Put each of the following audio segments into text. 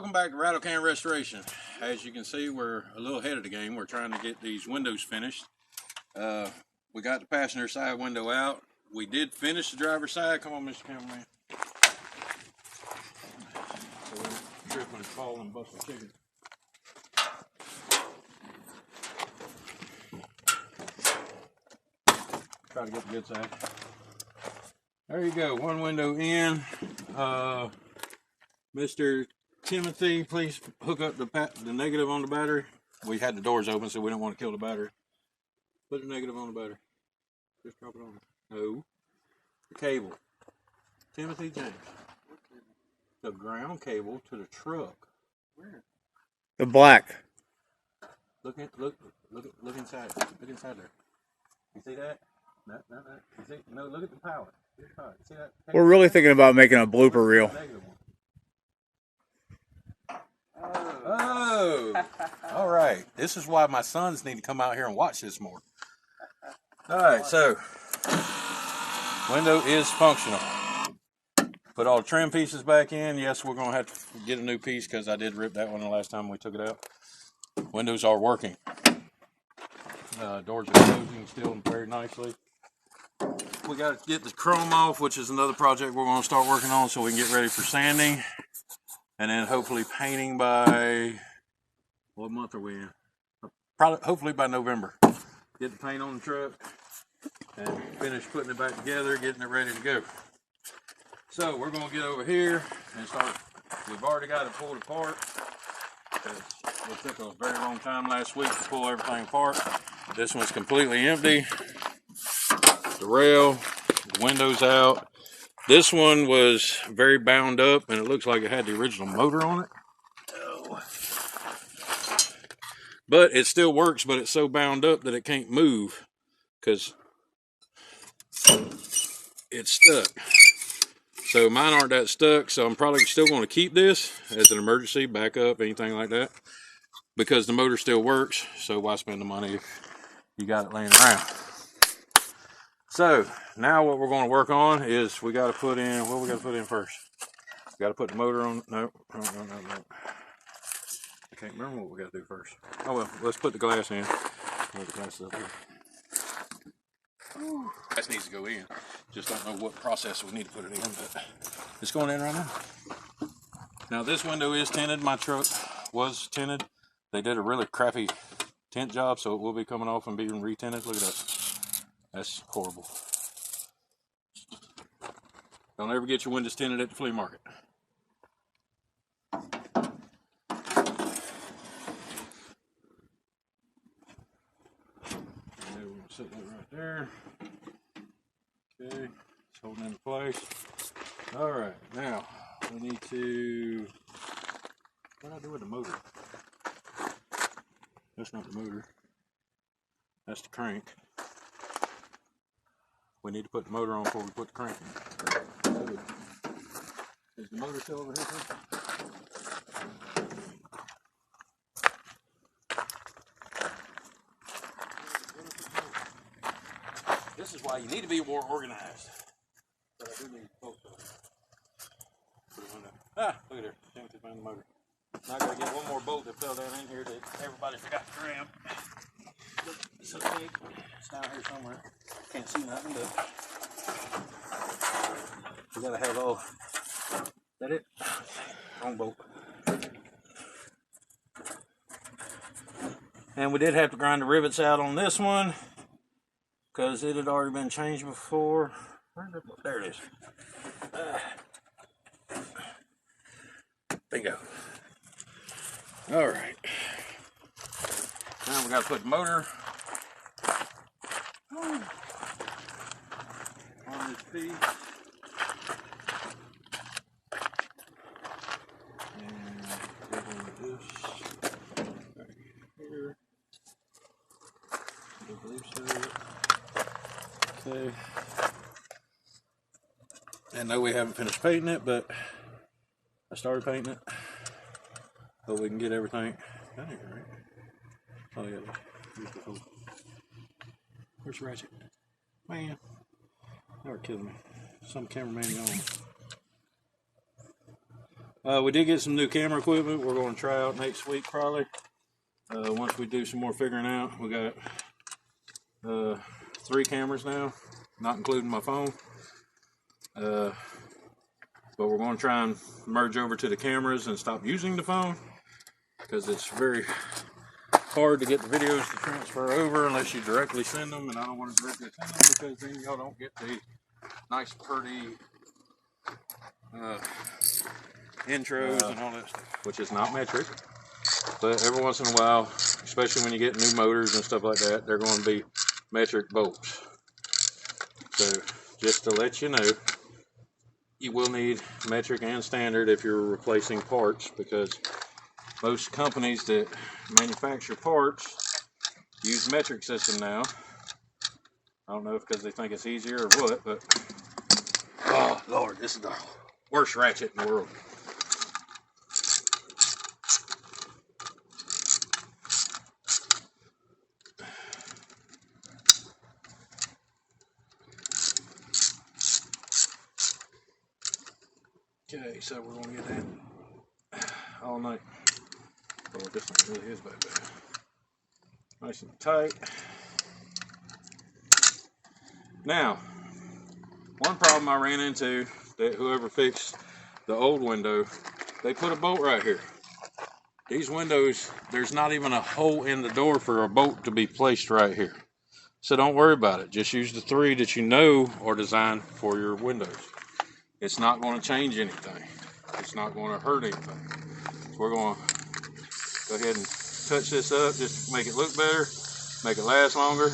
Welcome back to Rattle Can Restoration. As you can see, we're a little ahead of the game. We're trying to get these windows finished. We got the passenger side window out. We did finish the driver's side. Come on, Mr. Cameraman. So we're tripping and falling and busting chicken. Try to get the good side. There you go, one window in. Mr. Timothy, please hook up the negative on the battery. We had the doors open, so we don't want to kill the battery. Put the negative on the battery. Just drop it on. No. The cable. Timothy James. What cable? The ground cable to the truck. Where? The black. Look inside. Look inside there. You see that? No. You see? No, look at the power. See that? We're really thinking about making a blooper reel. Oh, all right. This is why my sons need to come out here and watch this more. All right, so window is functional. Put all the trim pieces back in. Yes, we're going to have to get a new piece because I did rip that one the last time we took it out. Windows are working. Doors are closing still very nicely. We got to get the chrome off, which is another project we're going to start working on so we can get ready for sanding. And then hopefully painting by, what month are we in? Probably, hopefully by November. Get the paint on the truck and finish putting it back together, getting it ready to go. So we're going to get over here and start. We've already got it pulled apart. It took a very long time last week to pull everything apart. This one's completely empty. The rail, the windows out. This one was very bound up, and it looks like it had the original motor on it. Oh. But it still works, but it's so bound up that it can't move because it's stuck. So mine aren't that stuck, so I'm probably still going to keep this as an emergency backup, anything like that, because the motor still works, so why spend the money if you got it laying around? So now what we're going to work on is we got to put in, what we got to put in first? We got to put the motor on, no. I can't remember what we got to do first. Oh well, let's put the glass in. Put the glass up here. Glass needs to go in. Just don't know what process we need to put it in, but it's going in right now. Now this window is tinted. My truck was tinted. They did a really crappy tint job, so it will be coming off and being re-tinted. Look at that. That's horrible. Don't ever get your windows tinted at the flea market. Okay, we're going to set that right there. Okay, it's holding into place. All right, now we need to, what do I do with the motor? That's not the motor. That's the crank. We need to put the motor on before we put the crank in. Is the motor still over here? This is why you need to be more organized. But I do need both of them. Ah, look at there. Timothy found the motor. Now I gotta get one more bolt that fell down in here that everybody forgot to grab. It's okay. It's down here somewhere. Can't see nothing, but we gotta have all. Is that it? Wrong bolt. And we did have to grind the rivets out on this one because it had already been changed before. Where's it? There it is. Bingo. All right. Now we got to put the motor on this piece. And we're going to do this right here. The blue side. Okay. And no, we haven't finished painting it, but I started painting it. So we can get everything done here, right? Oh yeah, where's Ratchet? Man, they were killing me. Some cameraman gone. We did get some new camera equipment we're going to try out next week probably. Once we do some more figuring out. We got 3 cameras now, not including my phone. But we're going to try and merge over to the cameras and stop using the phone, because it's very hard to get the videos to transfer over unless you directly send them, and I don't want to directly send them because then y'all don't get the nice pretty intros and all that stuff, which is not metric. But every once in a while, especially when you get new motors and stuff like that, they're going to be metric bolts. So just to let you know, you will need metric and standard if you're replacing parts, because most companies that manufacture parts use metric system now. I don't know if because they think it's easier or what, but oh Lord, this is the worst ratchet in the world. Okay, so we're gonna get that all night. Oh, this one really is back there. Nice and tight. Now, one problem I ran into, that whoever fixed the old window, they put a bolt right here. These windows, there's not even a hole in the door for a bolt to be placed right here. So don't worry about it. Just use the 3 that you know are designed for your windows. It's not going to change anything. It's not going to hurt anything. So we're going to go ahead and touch this up just to make it look better, make it last longer.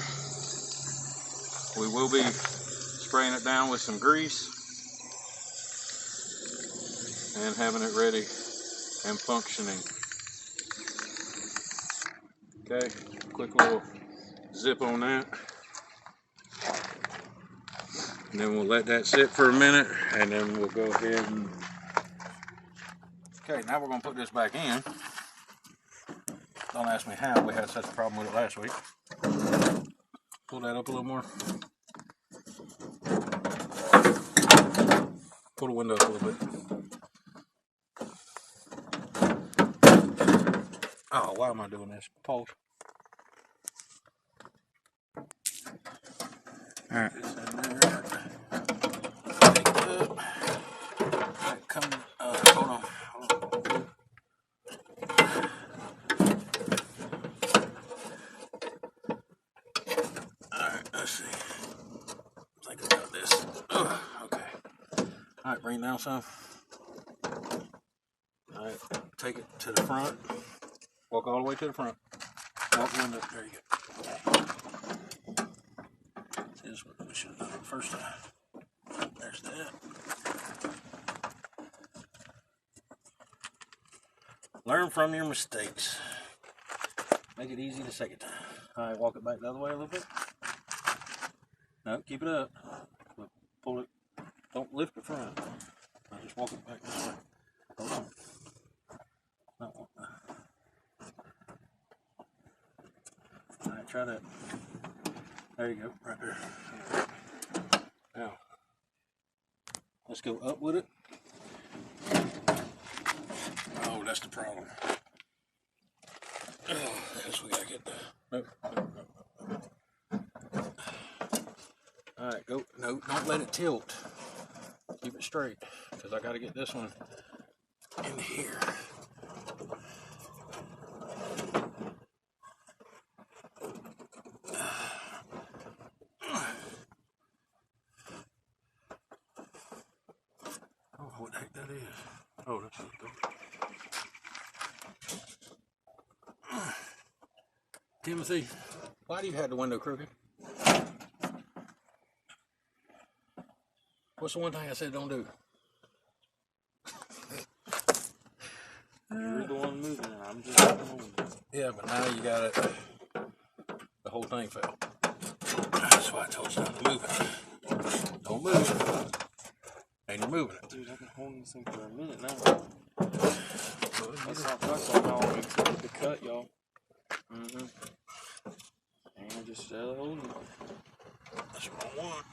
We will be spraying it down with some grease and having it ready and functioning. Okay, quick little zip on that. And then we'll let that sit for a minute, and then we'll go ahead and... Okay, now we're going to put this back in. Don't ask me how, we had such a problem with it last week. Pull that up a little more. Pull the window up a little bit. Oh, why am I doing this? Pause. Alright. Take it up. That comes, hold on. Alright, let's see. Think about this. Okay. Alright, bring it down some. Alright, take it to the front. Walk all the way to the front. Walk the window. There you go. This is what we should have done the first time. There's that. Learn from your mistakes. Make it easy the second time. Alright, walk it back the other way a little bit. No, keep it up. Pull it. Don't lift the front. I'll just walk it back this way. Hold on. Not want that. Alright, try that. There you go, right there. Now, let's go up with it. Oh, that's the problem. Oh, yes, we gotta get the... Nope. Alright, go. No, don't let it tilt. Keep it straight, because I gotta get this one in here. Oh, what the heck that is? Oh, that's what Timothy, why do you have the window crooked? What's the one thing I said don't do? You're the one moving it. I'm just moving it. Yeah, but now you got it. The whole thing fell. That's why I told you not to move it. Don't move it. And you're moving it. Dude, I've been holding this thing for a minute now. That's not fuck on y'all. With the cut, y'all. And I just holding it. That's what I want.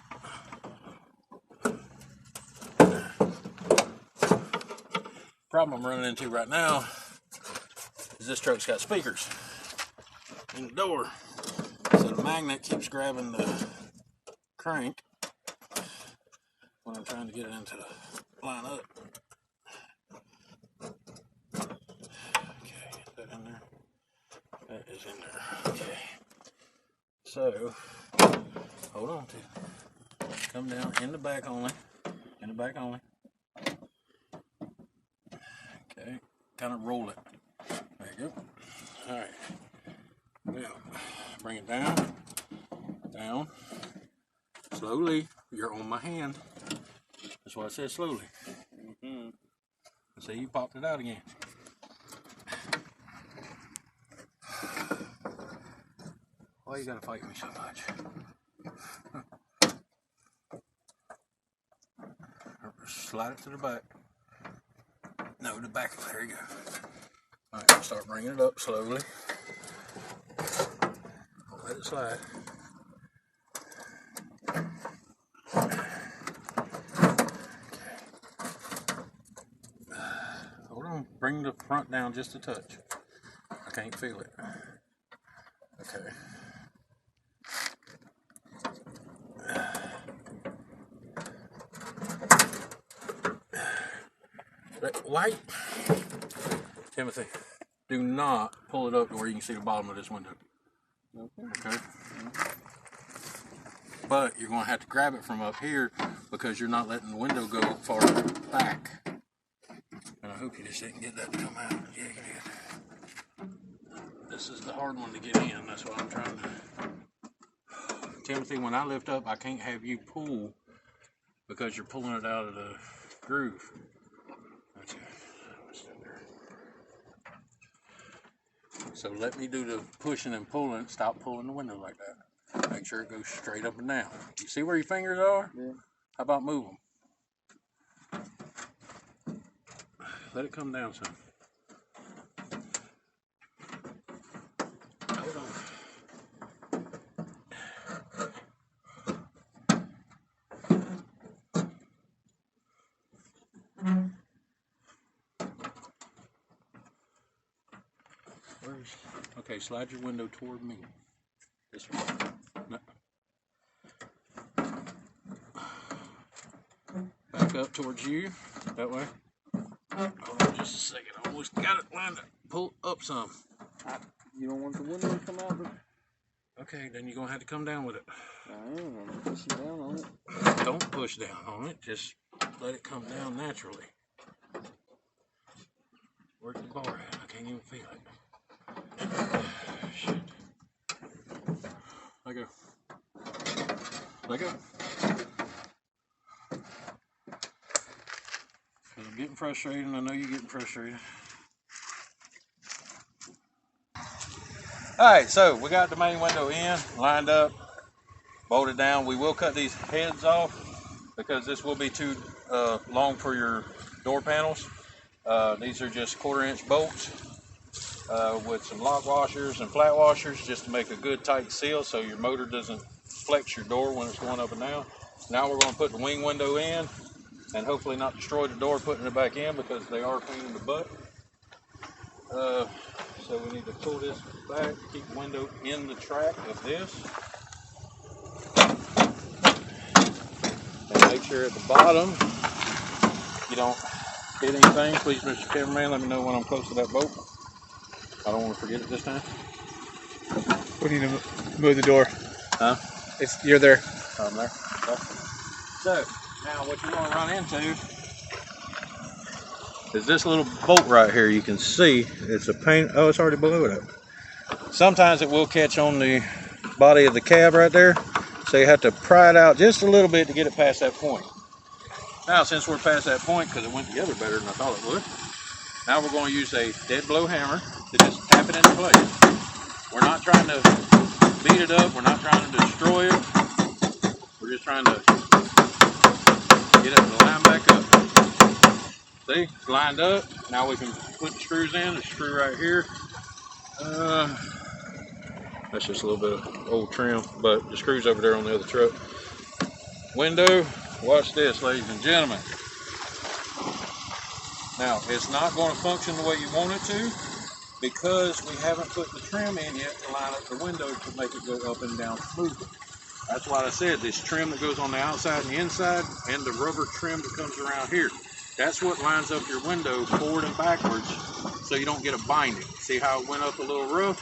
problem I'm running into right now is this truck's got speakers in the door, so the magnet keeps grabbing the crank when I'm trying to get it into the line up. Okay, is that in there? That is in there. Okay. So, hold on to it. Come down in the back only. In the back only. Okay. Kind of roll it. There you go. Alright. Now, bring it down. Down. Slowly. You're on my hand. That's why I said slowly. See, you popped it out again. Why you gotta fight me so much? Slide it to the back. No, the back. There you go. Alright, start bringing it up slowly. Let it slide. Hold on. Bring the front down just a touch. I can't feel it. Okay. Wait, Timothy, do not pull it up to where you can see the bottom of this window. Okay? But you're going to have to grab it from up here because you're not letting the window go far back. And I hope you just didn't get that to come out. Yeah, you did. This is the hard one to get in. That's what I'm trying to. Timothy, when I lift up, I can't have you pull because you're pulling it out of the groove. Okay. So let me do the pushing and pulling. Stop pulling the window like that. Make sure it goes straight up and down. You see where your fingers are? Yeah. How about move them? Let it come down some. Hold on. Okay, slide your window toward me. This way. No. Back up towards you. That way. Hold on just a second. I almost got it lined up. Pull up some. You don't want the window to come out? Okay, then you're going to have to come down with it. I am. I'm pushing down on it. Don't push down on it. Just let it come down naturally. Where's the bar at? I can't even feel it. Shit. Let go. Let go. I'm getting frustrated, and I know you're getting frustrated. Alright, so we got the main window in, lined up, bolted down. We will cut these heads off because this will be too long for your door panels. These are just 1/4-inch bolts with some lock washers and flat washers just to make a good tight seal so your motor doesn't flex your door when it's going up and down. Now we're going to put the wing window in and hopefully not destroy the door putting it back in because they are pain in the butt. So we need to pull this back, keep the window in the track of this. And make sure at the bottom you don't hit anything. Please, Mr. Cameraman, let me know when I'm close to that bolt. I don't want to forget it this time. We need to move the door. Huh? You're there. I'm there. Okay. So, now what you're going to run into is this little bolt right here. You can see it's a pain. Oh, it's already below it. Sometimes it will catch on the body of the cab right there. So you have to pry it out just a little bit to get it past that point. Now, since we're past that point, because it went together better than I thought it would, now we're going to use a dead blow hammer to just tap it into place. We're not trying to beat it up. We're not trying to destroy it. We're just trying to get it to line back up. See, it's lined up. Now we can put the screws in. The screw right here. That's just a little bit of old trim, but the screw's over there on the other truck. Window. Watch this, ladies and gentlemen. Now, it's not going to function the way you want it to because we haven't put the trim in yet to line up the window to make it go up and down smoothly. That's why I said this trim that goes on the outside and the inside and the rubber trim that comes around here. That's what lines up your window forward and backwards so you don't get a binding. See how it went up a little rough?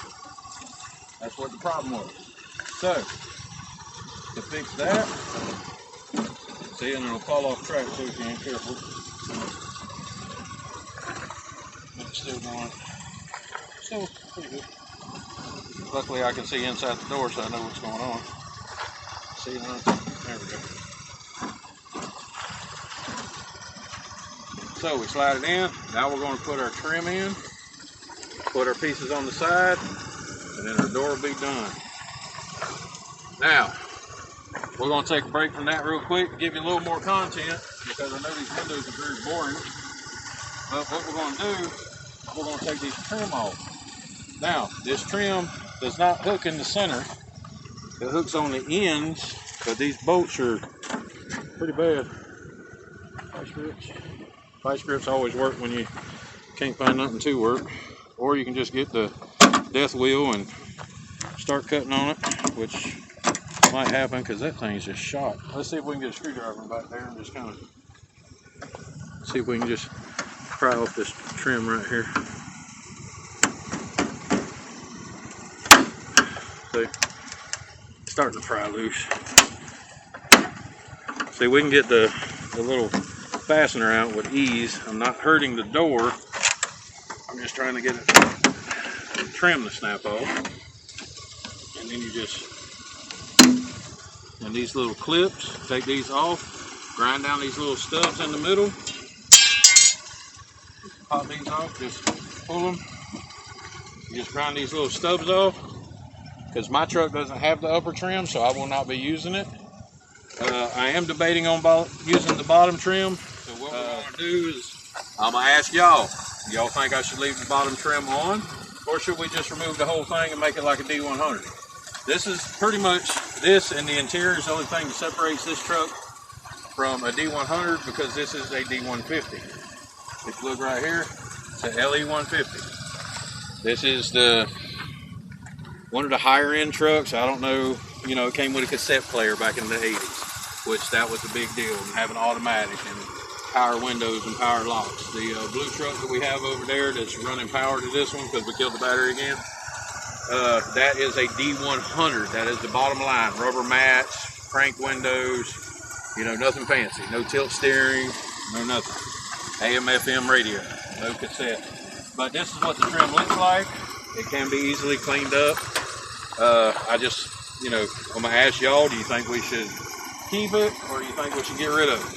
That's what the problem was. So, to fix that, see, and it'll fall off track too if you ain't careful. It's still going. So, pretty good. Luckily I can see inside the door so I know what's going on. See, there we go. So we slide it in. Now we're going to put our trim in, put our pieces on the side, and then our door will be done. Now, we're going to take a break from that real quick, give you a little more content, because I know these windows are very boring. But what we're going to do, we're going to take these trim off. Now, this trim does not hook in the center. It hooks on the ends, but these bolts are pretty bad. Vice grips always work when you can't find nothing to work. Or you can just get the death wheel and start cutting on it, which might happen because that thing's just shot. Let's see if we can get a screwdriver back there and just kind of see if we can just pry off this trim right here. See, it's starting to pry loose. See, we can get the little fastener out with ease. I'm not hurting the door. I'm just trying to get it trim to snap off. And then you just, and these little clips, take these off, grind down these little stubs in the middle. Pop these off, just pull them. You just grind these little stubs off. Because my truck doesn't have the upper trim, so I will not be using it. I am debating on using the bottom trim. So what we're going to do is, I'm going to ask y'all, y'all think I should leave the bottom trim on? Or should we just remove the whole thing and make it like a D100? This is pretty much, this and the interior is the only thing that separates this truck from a D100 because this is a D150. If you look right here, it's a LE150. This is one of the higher end trucks. I don't know, you know, it came with a cassette player back in the 80s, which that was a big deal, and having automatic and power windows and power locks. The blue truck that we have over there that's running power to this one because we killed the battery again, that is a D100. That is the bottom line. Rubber mats, crank windows, you know, nothing fancy. No tilt steering, no nothing. AM, FM radio, no cassette. But this is what the trim looks like. It can be easily cleaned up. I just, you know, I'm going to ask y'all, do you think we should keep it or do you think we should get rid of it?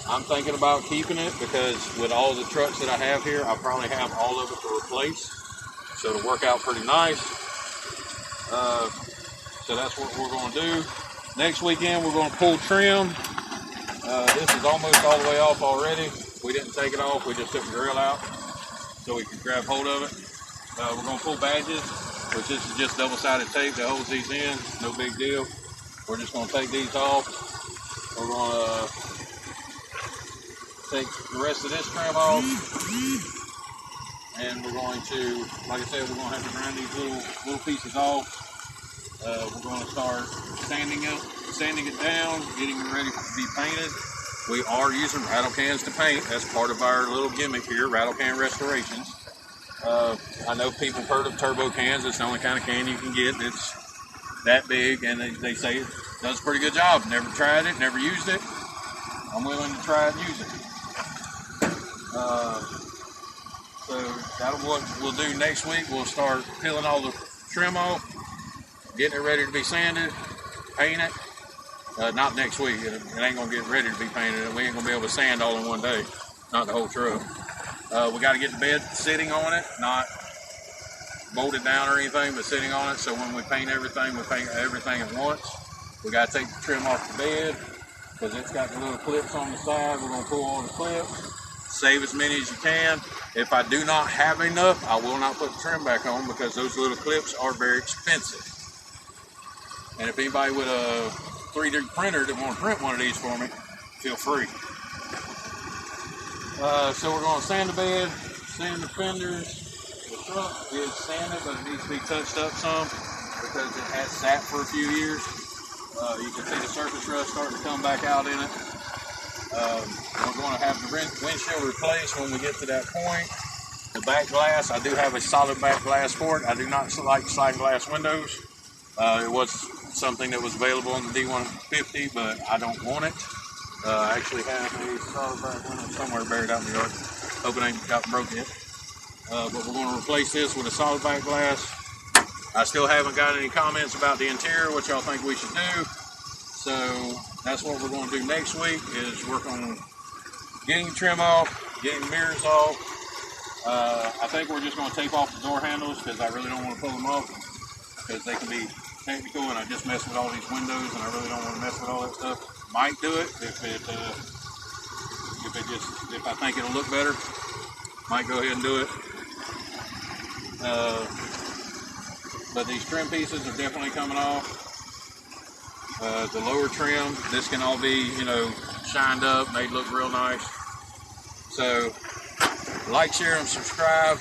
I'm thinking about keeping it because with all the trucks that I have here, I probably have all of it to replace. So it'll work out pretty nice. So that's what we're going to do. Next weekend, we're going to pull trim. This is almost all the way off already. We didn't take it off, we just took the grill out so we could grab hold of it. We're going to pull badges, which this is just double-sided tape that holds these in, no big deal. We're just going to take these off. We're going to take the rest of this trim off. And we're going to, like I said, we're going to have to grind these little pieces off. We're going to start sanding it down, getting it ready to be painted. We are using rattle cans to paint. That's part of our little gimmick here, Rattle Can Restorations. I know people have heard of turbo cans. It's the only kind of can you can get. It's that big, and they say it does a pretty good job. Never tried it, never used it. I'm willing to try it and use it. So that's what we'll do next week. We'll start peeling all the trim off, getting it ready to be sanded, paint it. Not next week. It ain't gonna get ready to be painted. We ain't gonna be able to sand all in one day. Not the whole truck. We got to get the bed sitting on it, not bolted down or anything, but sitting on it. So when we paint everything at once. We got to take the trim off the bed because it's got the little clips on the side. We're gonna pull all the clips. Save as many as you can. If I do not have enough, I will not put the trim back on because those little clips are very expensive. And if anybody with a 3D printer that want to print one of these for me, feel free. So we're going to sand the bed, sand the fenders. The truck is sanded, but it needs to be touched up some because it has sat for a few years. You can see the surface rust starting to come back out in it. We're going to have the windshield replaced when we get to that point. The back glass, I do have a solid back glass for it. I do not like sliding glass windows. It was something that was available on the D150, but I don't want it. I actually have a solid back window somewhere buried out in the yard. Hope it ain't got broke yet. But we're going to replace this with a solid back glass. I still haven't got any comments about the interior, what y'all think we should do. So that's what we're going to do next week, is work on getting trim off, getting mirrors off. I think we're just going to tape off the door handles because I really don't want to pull them off because they can be technical, and I just messed with all these windows and I really don't want to mess with all that stuff. Might do it if I think it'll look better. Might go ahead and do it. But these trim pieces are definitely coming off. The lower trim, this can all be, shined up, made look real nice. So, like, share, and subscribe.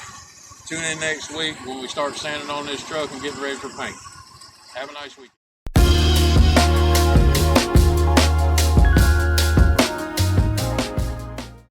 Tune in next week when we start sanding on this truck and getting ready for paint. Have a nice week.